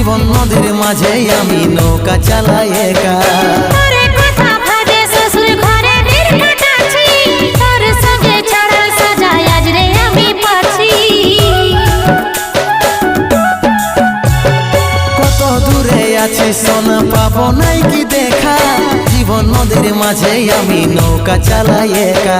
জীবন নদীর মাঝে আমি নৌকা চালাই একা। কত দূরে আছি সোনা পাবো নাই কি দেখা, জীবন নদীর মাঝে আমি নৌকা চালাই একা।